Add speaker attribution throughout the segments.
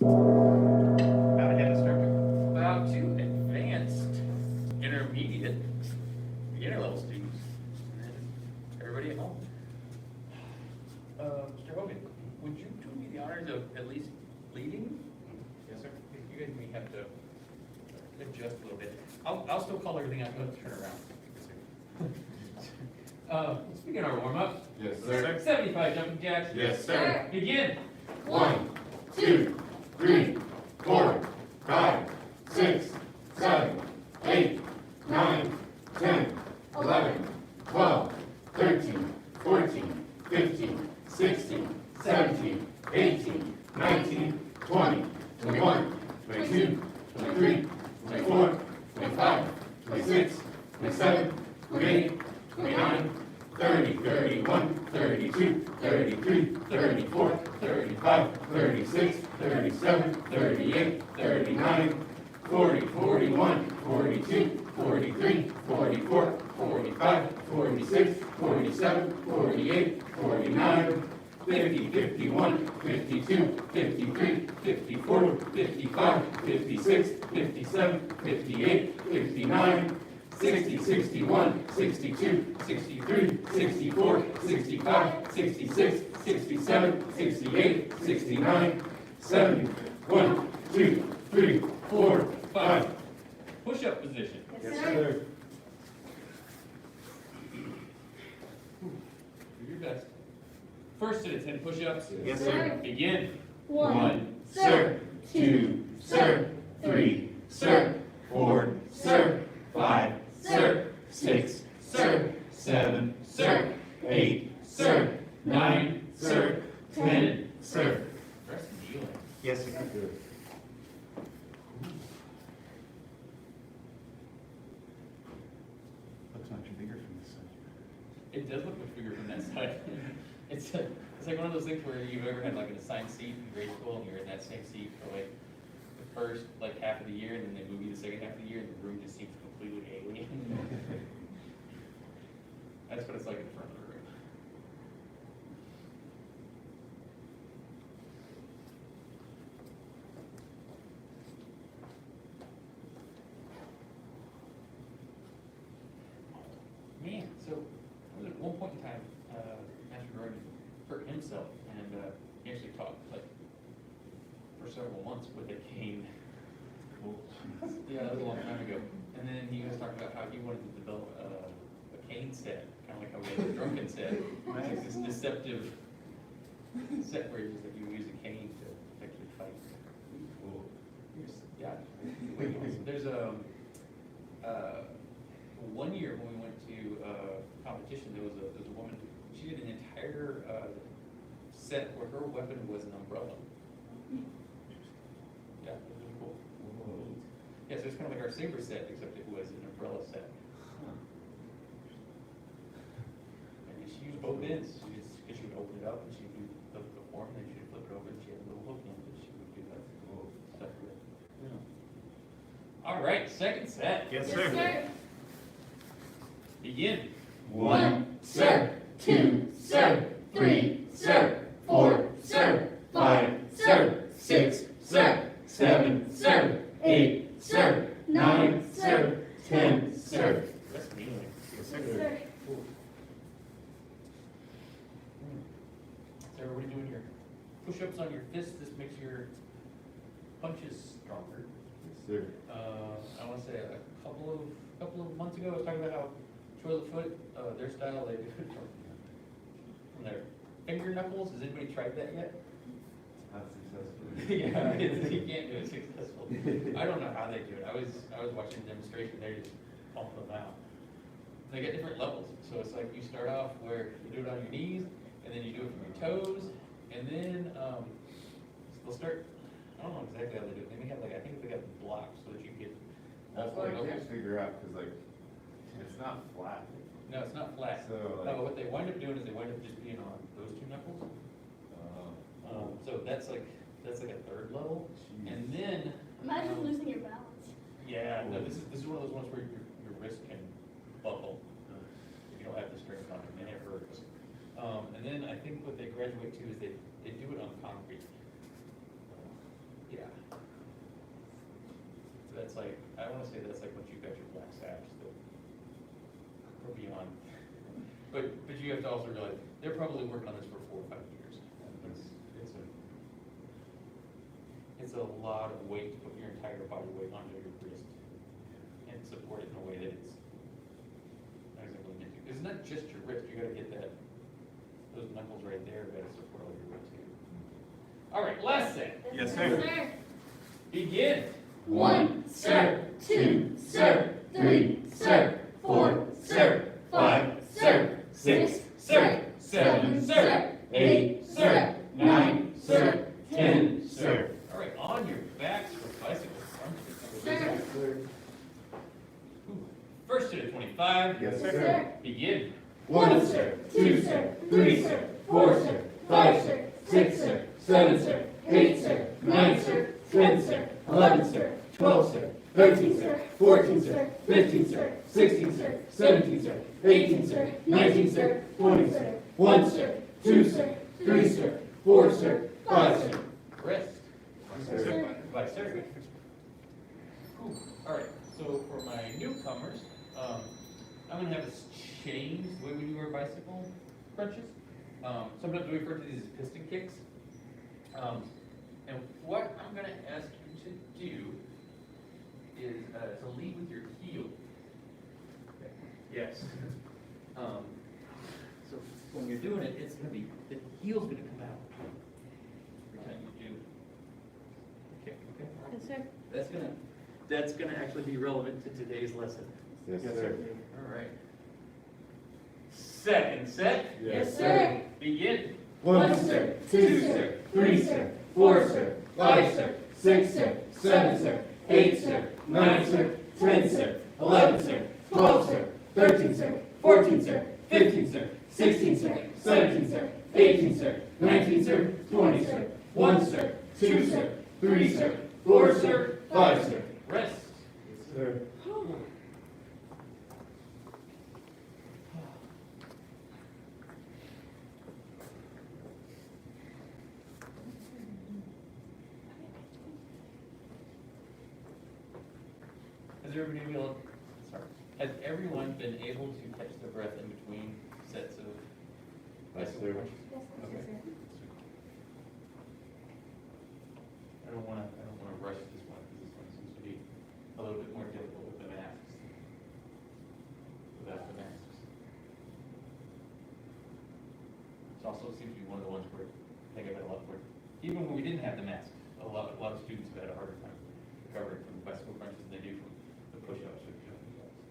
Speaker 1: About a head instructor.
Speaker 2: About to advanced, intermediate, beginner level students, and then everybody at home. Mr. Hogan, would you do me the honors of at least leading? Yes, sir. You guys may have to adjust a little bit. I'll still call everything out, but turn around. Let's begin our warm-up.
Speaker 1: Yes, sir.
Speaker 2: 75 jumping jacks.
Speaker 1: Yes, sir.
Speaker 2: Begin.
Speaker 1: 1, 2, 3, 4, 5, 6, 7, 8, 9, 10, 11, 12, 13, 14, 15, 16, 17, 18, 19, 20, 21, 22, 23, 24, 25, 26, 27, 28, 29, 30, 31, 32, 33, 34, 35, 36, 37, 38, 39, 40, 41, 42, 43, 44, 45, 46, 47, 48, 49, 50, 51, 52, 53, 54, 55, 56, 57, 58, 59, 60, 61, 62, 63, 64, 65, 66, 67, 68, 69, 70, 1, 2, 3, 4, 5.
Speaker 2: Push-up position.
Speaker 1: Yes, sir.
Speaker 2: Do your best. First set of 10 push-ups.
Speaker 1: Yes, sir.
Speaker 2: Begin.
Speaker 3: 1,
Speaker 1: Sir. 2, sir. 3, sir. 4, sir. 5, sir. 6, sir. 7, sir. 8, sir. 9, sir. 10, sir.
Speaker 2: Rest kneeling.
Speaker 1: Yes, sir. Looks much bigger from this side.
Speaker 2: It does look much bigger from that side. It's like one of those things where you've ever had like an assigned seat in grade school and you're in that same seat for like the first like half of the year and then they move you the second half of the year and the room just seems completely alien. That's what it's like in front of the room. Man, so there was at one point in time, Master Gohring hurt himself, and he actually taught like for several months with a cane. Yeah, that was a long time ago. And then he was talking about how he wanted to develop a cane set, kind of like how we have a drunken set. It's this deceptive set where it's just like you use a cane to actually fight. Yeah. There's one year when we went to competition, there was a woman. She did an entire set where her weapon was an umbrella. Yeah, it was really cool. Yeah, so it's kind of like our saber set, except it was an umbrella set. And she used both ends. She would open it up and she'd do the form, then she'd flip it over and she had a little hook in that she would do that stuff with. Yeah. All right, second set.
Speaker 1: Yes,
Speaker 3: Yes,
Speaker 1: sir.
Speaker 3: sir.
Speaker 2: Begin.
Speaker 1: 1, sir. 2, sir. 3, sir. 4, sir. 5, sir. 6, sir. 7, sir. 8, sir. 9, sir. 10, sir.
Speaker 2: Rest kneeling.
Speaker 1: Yes,
Speaker 3: Yes, sir.
Speaker 2: So everybody doing your push-ups on your fists. This makes your punches stronger.
Speaker 1: Yes, sir.
Speaker 2: I want to say a couple of months ago, I was talking about how Toilet Foot, their style, they do it from their finger knuckles. Has anybody tried that yet?
Speaker 1: Not successful.
Speaker 2: Yeah, you can't do it successfully. I don't know how they do it. I was watching a demonstration. They're just pumping them out. They get different levels. So it's like you start off where you do it on your knees, and then you do it from your toes, and then they'll start. I don't know exactly how they do it. They may have like I think they got blocks so that you get.
Speaker 4: That's what I can't figure out, because like, it's not flat.
Speaker 2: No, it's not flat.
Speaker 4: So, like-
Speaker 2: No, what they wind up doing is they wind up just being on those two knuckles. So that's like a third level,
Speaker 4: Jeez.
Speaker 2: and then.
Speaker 3: Imagine losing your balance.
Speaker 2: Yeah, no, this is one of those ones where your wrist can buckle if you don't have the strength on it, and it hurts. And then I think what they graduate to is they do it on concrete. Yeah, that's like, I wanna say that's like once you've got your black sacks that or beyond. But you have to also realize, they're probably working on this for 4 or 5 years. It's a lot of weight to put your entire body weight onto your wrist and support it in a way that it's not exactly meant to. It's not just your wrist, you gotta get those knuckles right there, gotta support all your weight too. All right, last set.
Speaker 1: Yes, sir.
Speaker 2: Begin.
Speaker 3: 1, sir. 2, sir. 3, sir. 4, sir. 5, sir. 6, sir. 7, sir. 8, sir. 9, sir. 10, sir.
Speaker 2: All right, on your backs for bicycle crunches.
Speaker 3: Sir.
Speaker 2: First to the 25.
Speaker 1: Yes,
Speaker 3: Yes,
Speaker 1: sir.
Speaker 3: sir.
Speaker 2: Begin.
Speaker 3: 1, sir. 2, sir. 3, sir. 4, sir. 5, sir. 6, sir. 7, sir. 8, sir. 9, sir. 10, sir. 11, sir. 12, sir. 13, sir. 14, sir. 15, sir. 16, sir. 17, sir. 18, sir. 19, sir. 20, sir. 1, sir. 2, sir. 3, sir. 4, sir. 5, sir.
Speaker 2: Rest.
Speaker 1: Yes, sir.
Speaker 2: Bye, sir. Cool. All right, so for my newcomers, I'm gonna have us change the way we do our bicycle crunches. Sometimes we refer to these as piston kicks. And what I'm gonna ask you to do is to lead with your heel. Okay. Yes. So when you're doing it, it's gonna be, the heel's gonna come out every time you do. Okay, okay.
Speaker 3: Yes, sir.
Speaker 2: That's gonna actually be relevant to today's lesson.
Speaker 1: Yes, sir.
Speaker 2: All right. Second set.
Speaker 3: Yes, sir.
Speaker 2: Begin.
Speaker 3: 1, sir. 2, sir. 3, sir. 4, sir. 5, sir. 6, sir. 7, sir. 8, sir. 9, sir. 10, sir. 11, sir. 12, sir. 13, sir. 14, sir. 15, sir. 16, sir. 17, sir. 18, sir. 19, sir. 20, sir. 1, sir. 2, sir. 3, sir. 4, sir. 5, sir.
Speaker 2: Rest.
Speaker 1: Yes, sir.
Speaker 2: Has everyone been able to catch the breath in between sets of
Speaker 1: Yes,
Speaker 2: bicycle
Speaker 1: sir.
Speaker 2: crunches? Okay. I don't wanna rush this one, because this one seems to be a little bit more difficult with the masks. Without the masks. It also seems to be one of the ones where I think I've had a lot more, even when we didn't have the mask, a lot of students have had a harder time recovering from the bicycle crunches than they do from the push-ups or the jumping jacks.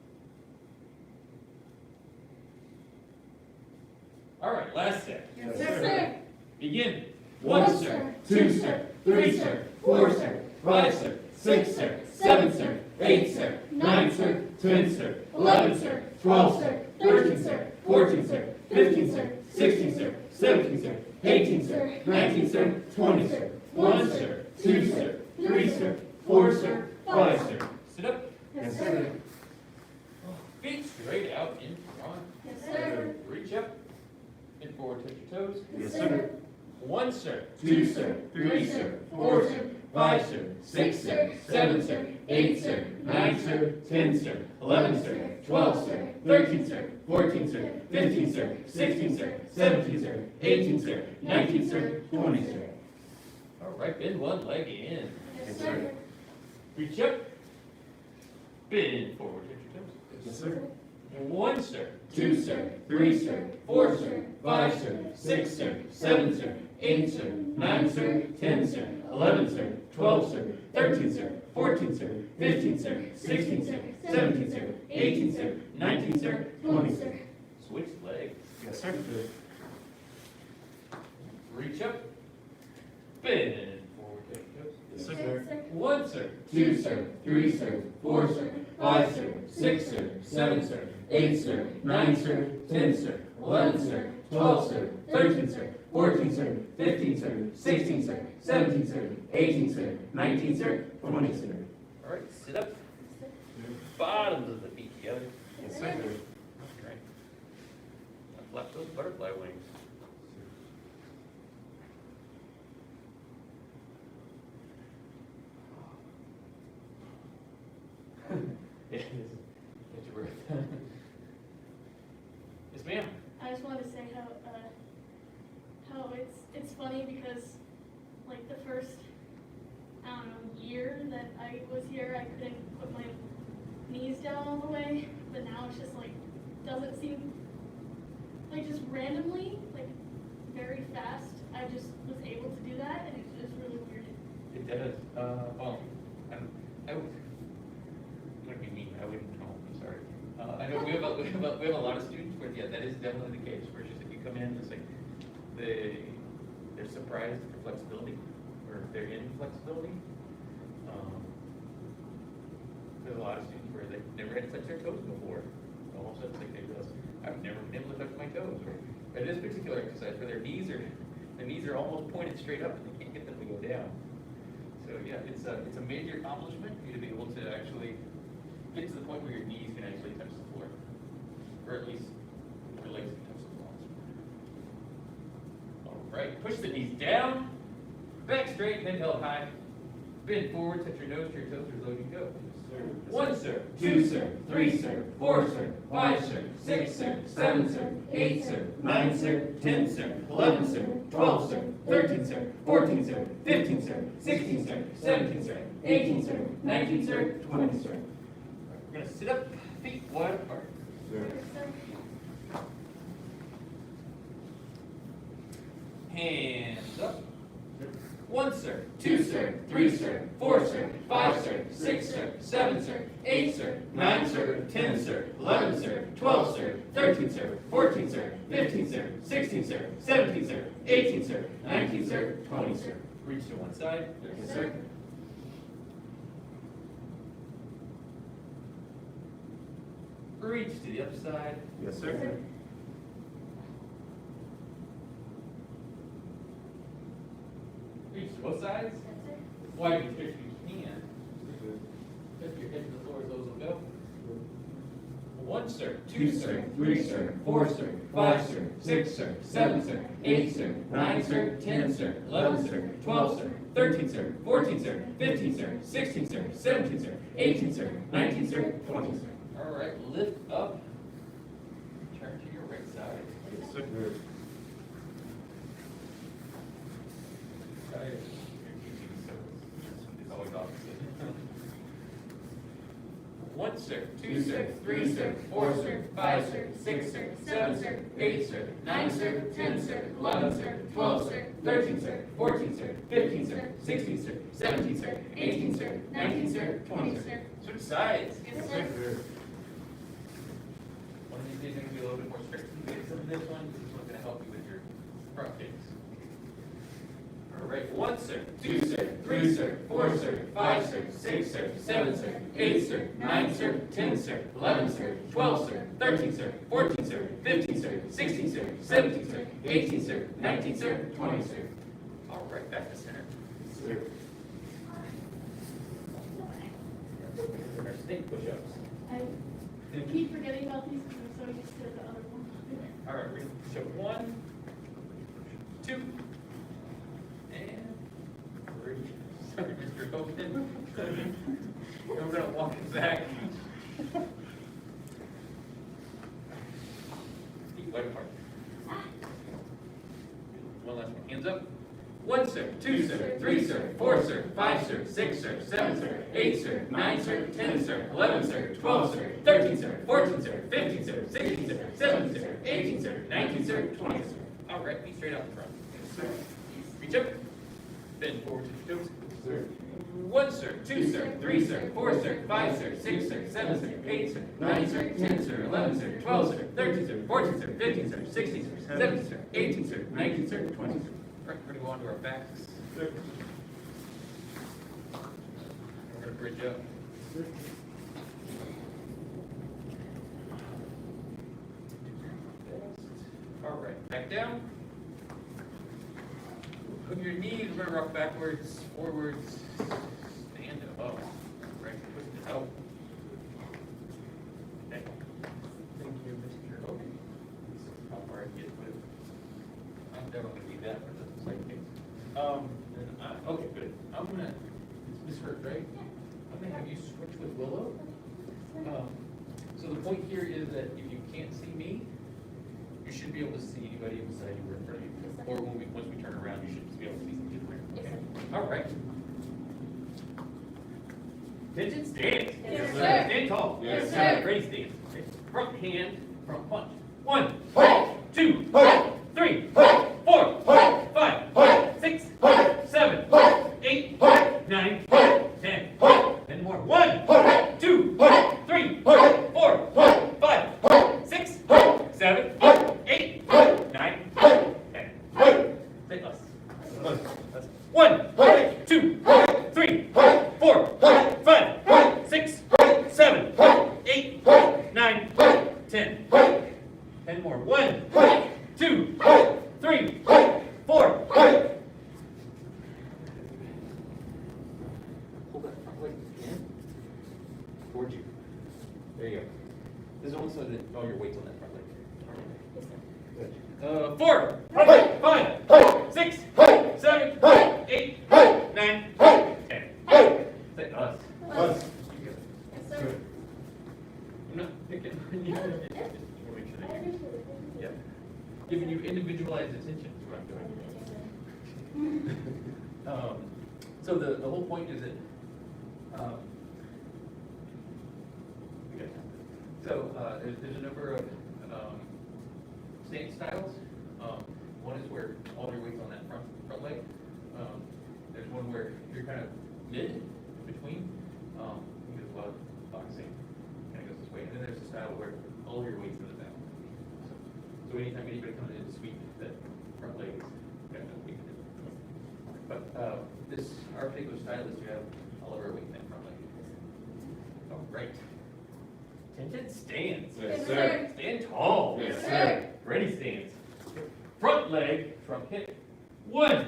Speaker 2: All right, last set.
Speaker 3: Yes, sir.
Speaker 2: Begin.
Speaker 3: 1, sir. 2, sir. 3, sir. 4, sir. 5, sir. 6, sir. 7, sir. 8, sir. 9, sir. 10, sir. 11, sir. 12, sir. 13, sir. 14, sir. 15, sir. 16, sir. 17, sir. 18, sir. 19, sir. 20, sir. 1, sir. 2, sir. 3, sir. 4, sir. 5, sir. Sit up. Yes, sir.
Speaker 2: Feet straight out in front.
Speaker 3: Yes, sir.
Speaker 2: Reach up. And forward, touch your toes.
Speaker 3: Yes, sir.
Speaker 2: 1, sir.
Speaker 3: 2, sir. 3, sir. 4, sir. 5, sir. 6, sir. 7, sir. 8, sir. 9, sir. 10, sir. 11, sir. 12, sir. 13, sir. 14, sir. 15, sir. 16, sir. 17, sir. 18, sir. 19, sir. 20, sir. All right, bend one leg in. Yes, sir.
Speaker 2: Reach up. Bend forward, touch your toes.
Speaker 1: Yes, sir.
Speaker 2: 1, sir.
Speaker 3: 2, sir. 3, sir. 4, sir. 5, sir. 6, sir. 7, sir. 8, sir. 9, sir. 10, sir. 11, sir. 12, sir. 13, sir. 14, sir. 15, sir. 16, sir. 17, sir. 18, sir. 19, sir. 20, sir. Switch legs.
Speaker 1: Yes, sir.
Speaker 2: Reach up. Bend forward, touch your toes.
Speaker 1: Yes, sir.
Speaker 2: 1, sir.
Speaker 3: 2, sir. 3, sir. 4, sir. 5, sir. 6, sir. 7, sir. 8, sir. 9, sir. 10, sir. 11, sir. 12, sir. 13, sir. 14, sir. 15, sir. 16, sir. 17, sir. 18, sir. 19, sir. 20, sir.
Speaker 2: All right, sit up. Bottoms of the feet together.
Speaker 3: Yes, sir.
Speaker 2: Right. Now flap those butterfly wings. It is. It's your birth. Yes, ma'am.
Speaker 3: I just wanted to say how it's funny because like the first year that I was here, I couldn't put my knees down all the way, but now it's just like doesn't seem like just randomly like very fast. I just was able to do that, and it's just really weird.
Speaker 2: It does. Well, I would. I'm gonna be mean. I wouldn't know. I'm sorry. I know we have a lot of students where that is definitely the case. Where it's just if you come in, it's like they're surprised at their flexibility, or if they're in flexibility. There's a lot of students where they've never had to touch their toes before. All of a sudden, it's like they realize I've never been able to touch my toes. But this particular exercise, where their knees are almost pointed straight up, and they can't get them to go down. So yeah, it's a major accomplishment for you to be able to actually get to the point where your knees can actually touch the floor, or at least your legs can touch the floor. All right, push the knees down, back straight, then held high. Bend forward, touch your nose to your toes, reload and go. 1, sir, 2, sir, 3, sir, 4, sir, 5, sir, 6, sir, 7, sir, 8, sir, 9, sir, 10, sir, 11, sir, 12, sir, 13, sir, 14, sir, 15, sir, 16, sir, 17, sir, 18, sir, 19, sir, 20, sir. We're gonna sit up, feet wide apart. Hands up. 1, sir, 2, sir, 3, sir, 4, sir, 5, sir, 6, sir, 7, sir, 8, sir, 9, sir, 10, sir, 11, sir, 12, sir, 13, sir, 14, sir, 15, sir, 16, sir, 17, sir, 18, sir, 19, sir, 20, sir. Reach to one side. Yes, sir. Reach to the other side.
Speaker 4: Yes, sir.
Speaker 2: Reach to both sides. Widen your fist if you can. Lift your head to the floor as those will go. 1, sir, 2, sir, 3, sir, 4, sir, 5, sir, 6, sir, 7, sir, 8, sir, 9, sir, 10, sir, 11, sir, 12, sir, 13, sir, 14, sir, 15, sir, 16, sir, 17, sir, 18, sir, 19, sir, 20, sir. All right, lift up. Turn to your right side.
Speaker 4: Yes, sir.
Speaker 2: It's always opposite. 1, sir, 2, sir, 3, sir, 4, sir, 5, sir, 6, sir, 7, sir, 8, sir, 9, sir, 10, sir, 11, sir, 12, sir, 13, sir, 14, sir, 15, sir, 16, sir, 17, sir, 18, sir, 19, sir, 20, sir. Switch sides.
Speaker 3: Yes, sir.
Speaker 2: One of these days, I'm going to be a little bit more strict. Some of this one's going to help you with your front kicks. All right, 1, sir, 2, sir, 3, sir, 4, sir, 5, sir, 6, sir, 7, sir, 8, sir, 9, sir, 10, sir, 11, sir, 12, sir, 13, sir, 14, sir, 15, sir, 16, sir, 17, sir, 18, sir, 19, sir, 20, sir. All right, back to center.
Speaker 4: Sir.
Speaker 2: Our snake push-ups.
Speaker 3: I keep forgetting about these because I'm so used to the other one.
Speaker 2: All right, we're going to push up 1, 2, and 3. Sorry, Mr. Hogan. We're going to walk it back. Feet wide apart. One last one. Hands up. 1, sir, 2, sir, 3, sir, 4, sir, 5, sir, 6, sir, 7, sir, 8, sir, 9, sir, 10, sir, 11, sir, 12, sir, 13, sir, 14, sir, 15, sir, 16, sir, 17, sir, 18, sir, 19, sir, 20, sir. All right, feet straight out in front. Reach up. Bend forward to your toes.
Speaker 4: Sir.
Speaker 2: 1, sir, 2, sir, 3, sir, 4, sir, 5, sir, 6, sir, 7, sir, 8, sir, 9, sir, 10, sir, 11, sir, 12, sir, 13, sir, 14, sir, 15, sir, 16, sir, 17, sir, 18, sir, 19, sir, 20, sir. All right, we're going to go on to our backs.
Speaker 4: Sir.
Speaker 2: We're going to bridge up. All right, back down. Put your knees, we're going to rock backwards, forwards, stand up. Right, push it out. Okay. Thank you, Mr. Hogan. How far I get with. I'm definitely going to need that for the side kicks. Okay, good. I'm going to, it's Miss Hurt, right? I'm going to have you switch with Willow. So the point here is that if you can't see me, you should be able to see anybody beside you or in front of you. Or once we turn around, you should be able to see somebody around.
Speaker 3: Yes,
Speaker 2: Okay?
Speaker 3: sir.
Speaker 2: All right. Attention, stand.
Speaker 3: Yes, sir.
Speaker 2: Stand tall.
Speaker 3: Yes, sir.
Speaker 2: Ready, stand. Okay. Front hand, front punch. 1, 2, 3, 4, 5, 6, 7, 8, 9, 10. 10 more. 1, 2, 3, 4, 5, 6, 7, 8, 9, 10. Say us. 1, 2, 3, 4, 5, 6, 7, 8, 9, 10. 10 more. 1, 2, 3, 4. Hold that front leg in towards you. There you go. This is almost so that all your weight's on that front leg.
Speaker 3: Yes, sir.
Speaker 2: Good. 4, 5, 6, 7, 8, 9, 10. Say us.
Speaker 4: Us.
Speaker 2: Good.
Speaker 3: Yes, sir.
Speaker 2: I'm not picking on you. Just wanna make sure that you- Yeah. Giving you individualized attention is what I'm doing. So the whole point is that, okay. So there's a number of stance styles. One is where all your weight's on that front leg. There's one where you're kind of mid between. There's a lot of boxing kind of goes this way, and then there's a style where all your weight's in the back. So anytime anybody comes in to sweep, that front leg is kind of weak. But our particular style is to have all of our weight in that front leg. All right. Attention, stands.
Speaker 4: Yes,
Speaker 3: sir.
Speaker 2: Stand tall.
Speaker 4: Yes,
Speaker 3: sir.
Speaker 2: Ready, stands. Front leg, front kick. 1,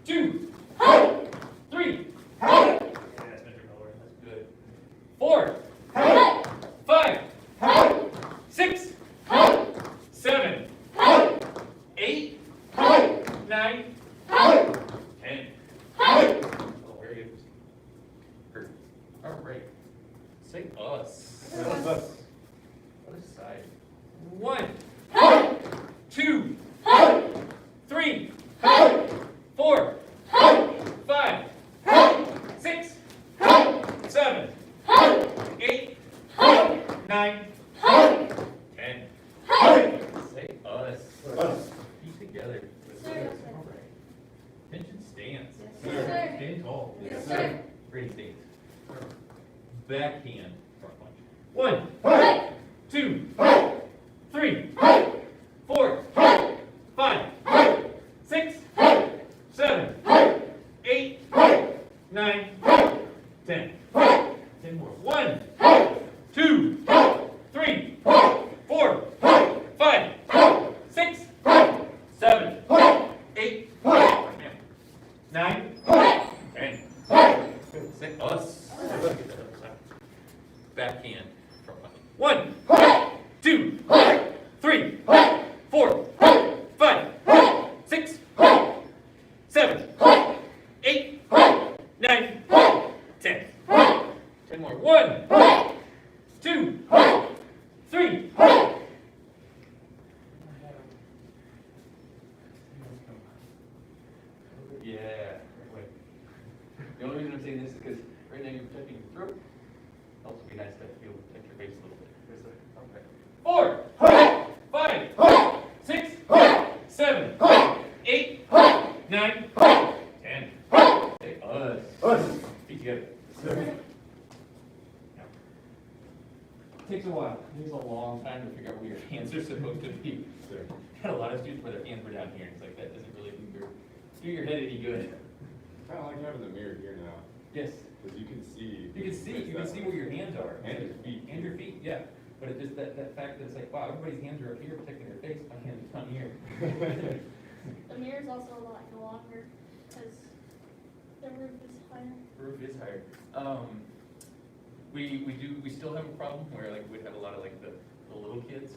Speaker 2: 2, 3. Yeah, that's Mr. Miller. That's good. 4, 5, 6, 7, 8, 9, 10. Oh, very good. Perfect. All right. Say us.
Speaker 4: Us.
Speaker 2: Other side. 1, 2, 3, 4, 5, 6, 7, 8, 9, 10. Say us.
Speaker 4: Us.
Speaker 2: Keep together.
Speaker 3: Sir.
Speaker 2: All right. Attention, stance.
Speaker 3: Yes, sir.
Speaker 2: Stand tall.
Speaker 3: Yes, sir.
Speaker 2: Ready, stance. Backhand front punch. 1, 2, 3, 4, 5, 6, 7, 8, 9, 10. 10 more. 1, 2, 3, 4, 5, 6, 7, 8, 9, 10. Say us. Backhand front punch. 1, 2, 3, 4, 5, 6, 7, 8, 9, 10. 10 more. 1, 2, 3. Yeah. Wait. The only reason I'm saying this is because right now you're protecting your throat. Also be nice to be able to protect your face a little bit. Okay. 4, 5, 6, 7, 8, 9, 10. Say us.
Speaker 4: Us.
Speaker 2: Feet together. Now, it takes a while. It takes a long time to figure out where your hands are supposed to be.
Speaker 4: Sir.
Speaker 2: Had a lot of students where their hands were down here, and it's like, that doesn't really do your head any good.
Speaker 4: Kind of like having the mirror here now,
Speaker 2: Yes.
Speaker 4: because you can see.
Speaker 2: You can see where your hands are.
Speaker 4: And your feet.
Speaker 2: And your feet, yeah. But it's just that fact that it's like, wow, everybody's hands are up here protecting their face, my hands are down here.
Speaker 3: The mirror's also a lot longer because the roof is higher.
Speaker 2: Roof is higher. We still have a problem where like we'd have a lot of like the little kids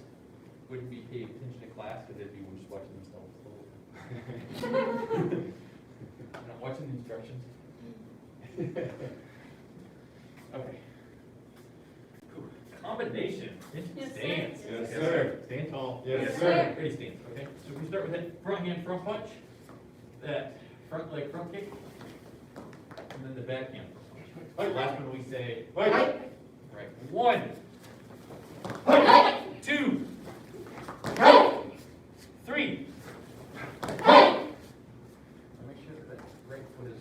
Speaker 2: wouldn't be paying attention to class because they'd be just watching themselves the whole time. Not watching the instructions. Okay. combination.
Speaker 3: Yes, sir.
Speaker 2: Stance.
Speaker 1: Yes, sir.
Speaker 2: Stand tall.
Speaker 1: Yes,
Speaker 3: sir.
Speaker 2: Ready, stance, okay? So we can start with that front hand front punch, that front leg front kick, and then the back hand. Last one we say,
Speaker 1: Fight.
Speaker 2: right, 1, 2, 3. Make sure that right foot is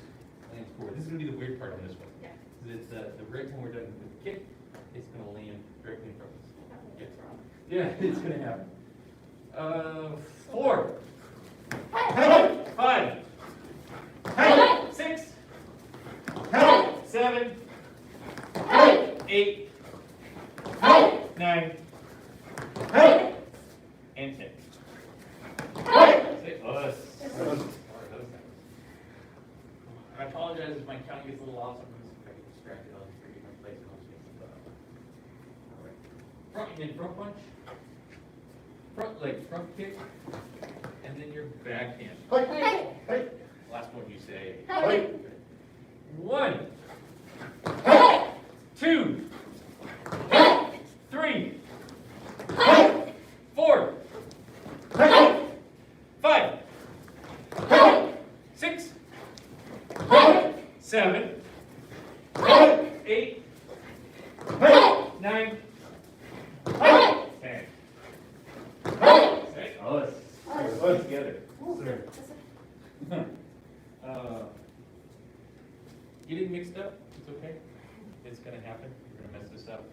Speaker 2: lands forward. This is gonna be the weird part on this one.
Speaker 3: Yeah.
Speaker 2: It's the right when we're done with the kick, it's gonna land directly in front of us.
Speaker 3: That's wrong.
Speaker 2: Yeah, it's gonna happen. 4, 5, 6, 7, 8, 9, and 10. Say us. I apologize if my counting gets a little off. Sometimes I get distracted on my place and all right. Front hand front punch, front leg front kick, and then your back hand. Last one you say. 1, 2, 3, 4, 5, 6, 7, 8, 9, 10. Say us.
Speaker 1: Us.
Speaker 2: Together.
Speaker 1: Sir.
Speaker 2: Getting mixed up, it's okay. It's gonna happen. You're gonna mess this up.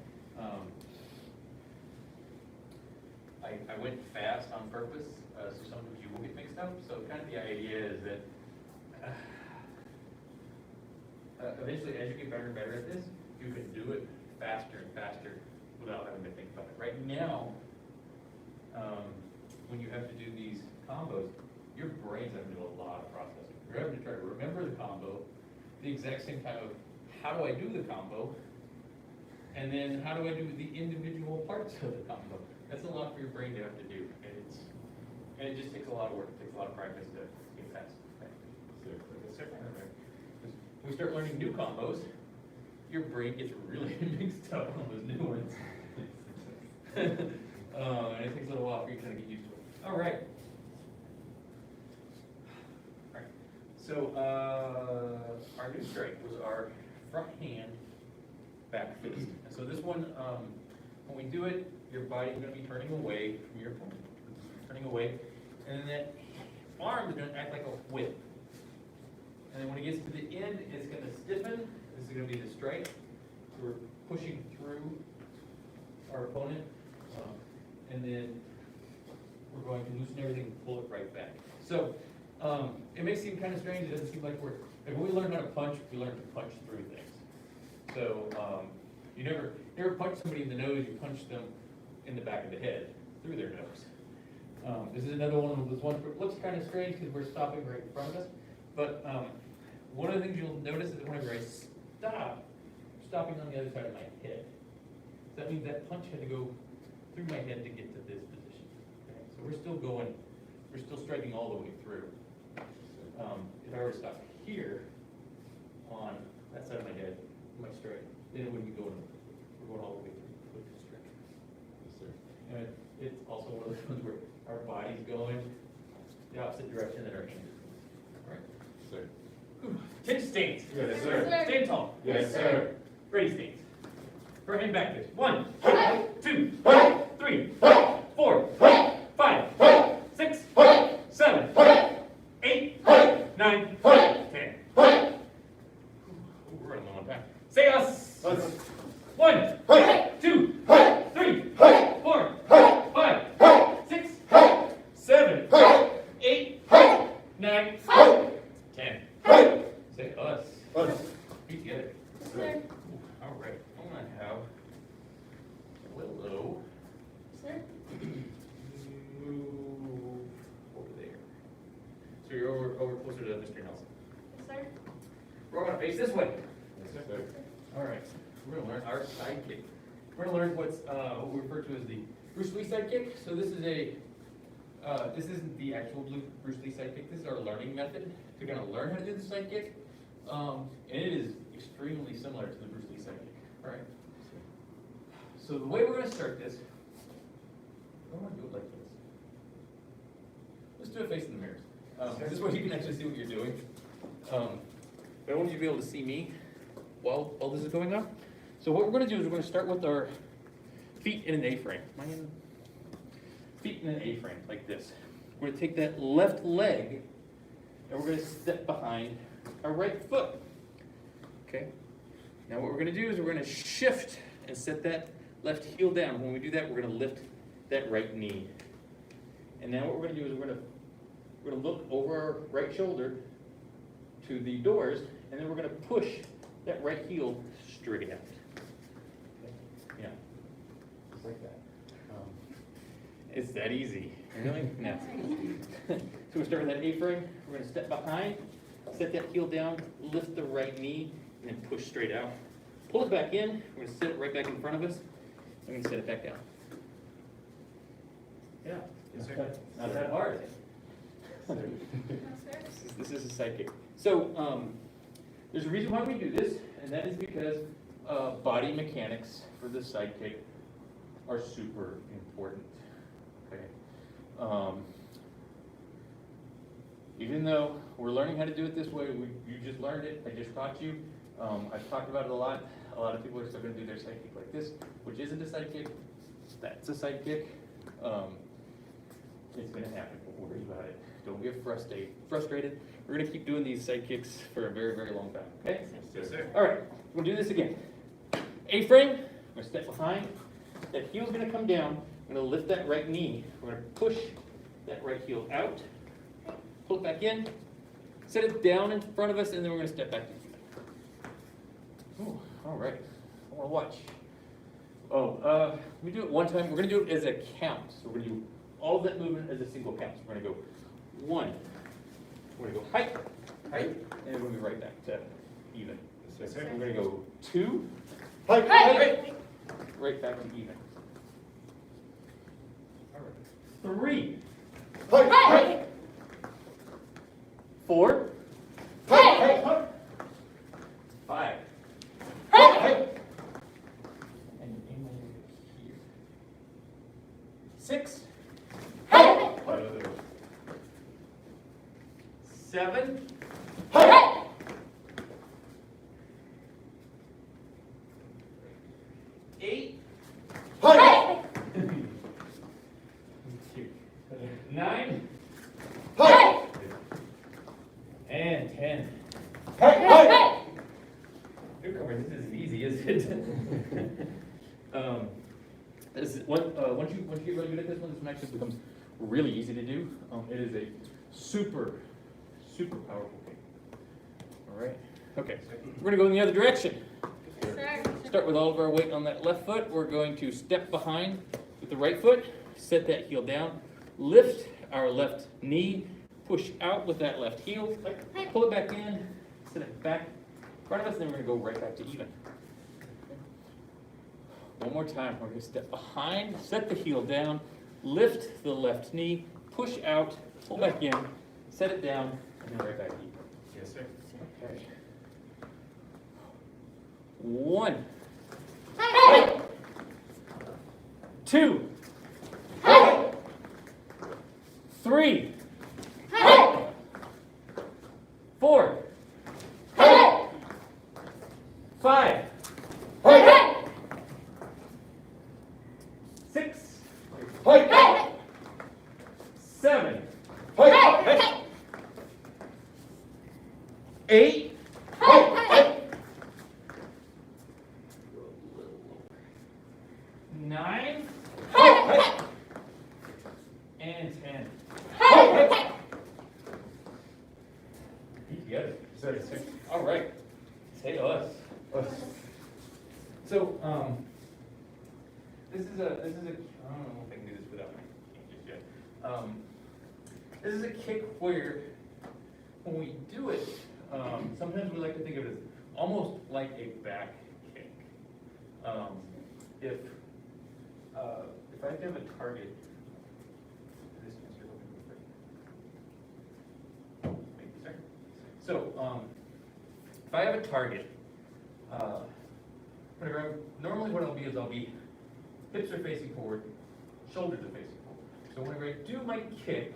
Speaker 2: I went fast on purpose, so some of you will get mixed up. So kind of the idea is that eventually, as you get better and better at this, you can do it faster and faster without having to think about it. Right now, when you have to do these combos, your brain's having to do a lot of processing. You're having to try to remember the combo, the exact same time of how do I do the combo, and then how do I do the individual parts of the combo. That's a lot for your brain to have to do, and it just takes a lot of work. It takes a lot of practice to get fast. When we start learning new combos, your brain gets really mixed up on those new ones. And it takes a little while for you to kind of get used to it. All right. So our new strike was our front hand back fist. And so this one, when we do it, your body's going to be turning away from your opponent. Turning away. And then that arm is going to act like a whip. And then when it gets to the end, it's going to stiffen. This is going to be the strike. So we're pushing through our opponent. And then we're going to loosen everything and pull it right back. So it may seem kind of strange. It doesn't seem like when we learn how to punch, we learn to punch through things. So you never punch somebody in the nose, you punch them in the back of the head, through their nose. This is another one of those ones where it looks kind of strange because we're stopping right in front of us. But one of the things you'll notice is that whenever I stop, I'm stopping on the other side of my head. So that means that punch had to go through my head to get to this position. Okay? So we're still striking all the way through. If I were to stop here on that side of my head, my strike, then it wouldn't be going, we're going all the way through with the strike.
Speaker 1: Yes, sir.
Speaker 2: And it's also one of those ones where our body's going the opposite direction that our hands are going. All right.
Speaker 1: Sir.
Speaker 2: 10 stance.
Speaker 1: Yes, sir.
Speaker 2: Stand tall.
Speaker 1: Yes, sir.
Speaker 2: Ready, stance. Front hand back fist. 1, 2, 3, 4, 5, 6, 7, 8, 9, 10. We're running low on time. Say us.
Speaker 1: Us.
Speaker 2: 1, 2, 3, 4, 5, 6, 7, 8, 9, 10. Say us.
Speaker 1: Us.
Speaker 2: Be together.
Speaker 3: Sir.
Speaker 2: All right. I'm gonna have Willow
Speaker 3: Sir.
Speaker 2: move over there. So you're over closer to Mr. Nelson.
Speaker 3: Sir.
Speaker 2: We're gonna face this way.
Speaker 1: Yes, sir.
Speaker 2: All right. We're gonna learn our sidekick. We're gonna learn what we refer to as the Bruce Lee sidekick. So this is this isn't the actual Bruce Lee sidekick. This is our learning method to kind of learn how to do the sidekick. And it is extremely similar to the Bruce Lee sidekick. All right. So the way we're going to start this, I don't want to do it like this. Let's do it facing the mirrors. This way you can actually see what you're doing. But I want you to be able to see me while this is going on. So what we're going to do is we're going to start with our feet in an A-frame. Feet in an A-frame, like this. We're going to take that left leg, and we're going to step behind our right foot. Okay? Now what we're going to do is we're going to shift and set that left heel down. When we do that, we're going to lift that right knee. And now what we're going to do is we're going to look over our right shoulder to the doors, and then we're going to push that right heel straight out. Okay? Yeah, just like that. It's that easy. Really? No. So we start with that A-frame. We're going to step behind, set that heel down, lift the right knee, and then push straight out. Pull it back in. We're going to set it right back in front of us. And we can set it back down. Yeah.
Speaker 1: Yes, sir.
Speaker 2: Not that hard. This is a sidekick. So there's a reason why we do this, and that is because body mechanics for the sidekick are super important. Okay. Even though we're learning how to do it this way, you just learned it. I just taught you. I've talked about it a lot. A lot of people are still going to do their sidekick like this, which isn't a sidekick. That's a sidekick. It's going to happen. Don't worry about it. Don't get frustrated. We're going to keep doing these sidekicks for a very, very long time. Okay?
Speaker 1: Yes, sir.
Speaker 2: All right. We'll do this again. A-frame. I'm going to step behind. That heel's going to come down. I'm going to lift that right knee. We're going to push that right heel out. Pull it back in. Set it down in front of us, and then we're going to step back to you. Ooh, all right. I want to watch. Let me do it one time. We're going to do it as a count. So we're going to do all of that movement as a single count. So we're going to go 1. We're going to go height, and then we'll be right back to even.
Speaker 1: Yes, sir.
Speaker 2: We're going to go 2,
Speaker 3: Height.
Speaker 2: right back to even. All right. 3,
Speaker 3: Height.
Speaker 2: 4,
Speaker 3: Height.
Speaker 2: 5.
Speaker 3: Height.
Speaker 2: And aim here. 6,
Speaker 3: Height.
Speaker 2: 7,
Speaker 3: Height.
Speaker 2: 8,
Speaker 3: Height.
Speaker 2: 9,
Speaker 3: Height.
Speaker 2: and 10.
Speaker 3: Height.
Speaker 2: Newcomer, this isn't easy, is it? Once you get really good at this one actually becomes really easy to do. It is a super, super powerful kick. All right. Okay. We're gonna go in the other direction.
Speaker 1: Yes, sir.
Speaker 2: Start with all of our weight on that left foot. We're going to step behind with the right foot, set that heel down, lift our left knee, push out with that left heel, pull it back in, set it back in front of us, and then we're going to go right back to even. One more time. We're going to step behind, set the heel down, lift the left knee, push out, pull back in, set it down, and then right back to even.
Speaker 1: Yes, sir.
Speaker 2: Okay. 1, 2, 3, 4, 5, 6, 7, 8, 9, and 10. Be together.
Speaker 1: Yes, sir.
Speaker 2: All right. Say us. So, this is a, I don't know if I can do this without my hand just yet. This is a kick where, when we do it, sometimes we like to think of it as almost like a back kick. If I have to have a target, so if I have a target, normally what I'll be hips are facing forward, shoulders are facing forward. So whenever I do my kick,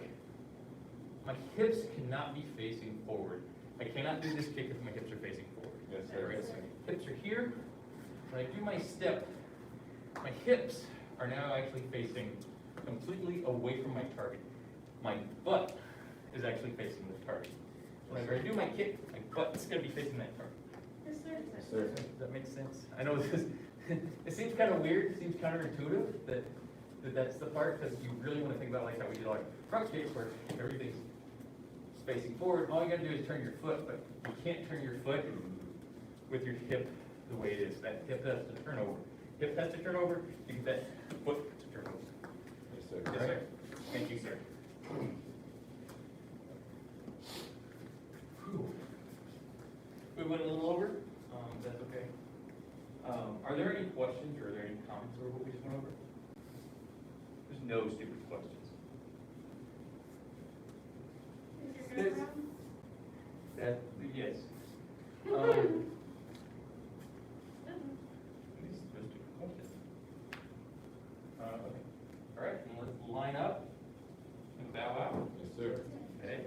Speaker 2: my hips cannot be facing forward. I cannot do this kick if my hips are facing forward.
Speaker 4: Yes, sir.
Speaker 2: Right, so my hips are here. When I do my step, my hips are now actually facing completely away from my target. My butt is actually facing the target. Whenever I do my kick, my butt is going to be facing that target.
Speaker 1: Yes,
Speaker 4: Yes,
Speaker 1: sir.
Speaker 4: sir.
Speaker 2: Does that make sense? I know this is, it seems kind of weird, it seems counterintuitive that's the part, because you really want to think about like how we do like front kicks where everything's facing forward. All you got to do is turn your foot, but you can't turn your foot with your hip the way it is. That hip has to turn over. Hip has to turn over, you get that foot to turn over.
Speaker 4: Yes, sir.
Speaker 2: Yes, sir. Thank you, sir. Whew. We went a little over, that's okay. Are there any questions or are there any comments over what we just went over? There's no stupid questions. Yes. That, yes. These are no stupid questions. Okay. All right, then let's line up and bow out.
Speaker 4: Yes, sir.
Speaker 2: Okay.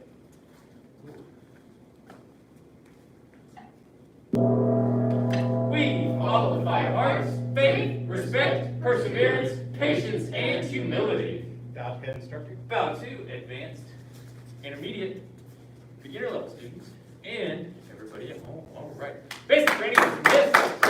Speaker 2: We follow the 5 arts: faith, respect, perseverance, patience, and humility.
Speaker 1: Bow to Head Instructor.
Speaker 2: Bow to advanced, intermediate, beginner level students, and everybody at home. All right. Basic training is this.